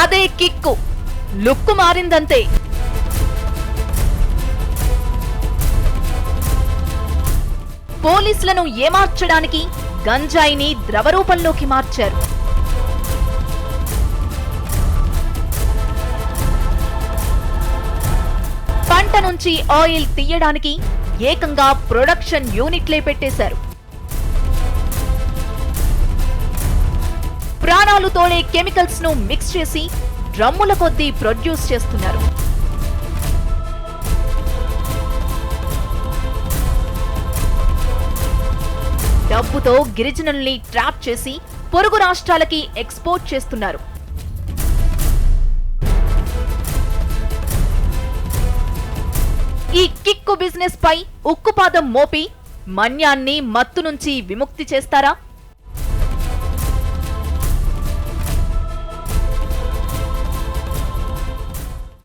అదే kick, look మారిందంతే. పోలీసులను ఏమార్చడానికి గంజాయిని ద్రవరూపంలోకి మార్చారు. పంట నుంచి ఆయిల్ తీయడానికి ఏకంగా ప్రొడక్షన్ యూనిట్లే పెట్టేశారు. ప్రాణాలు తోడే కెమికల్స్ ను మిక్స్ చేసి డ్రమ్ముల కొద్దీ ప్రొడ్యూస్ చేస్తున్నారు. డబ్బుతో గిరిజనుల్ని ట్రాప్ చేసి పొరుగు రాష్ట్రాలకి ఎక్స్పోర్ట్ చేస్తున్నారు. ఈ కిక్కు బిజినెస్ పై ఉక్కుపాదం మోపి మన్యాన్ని మత్తు నుంచి విముక్తి చేస్తారా?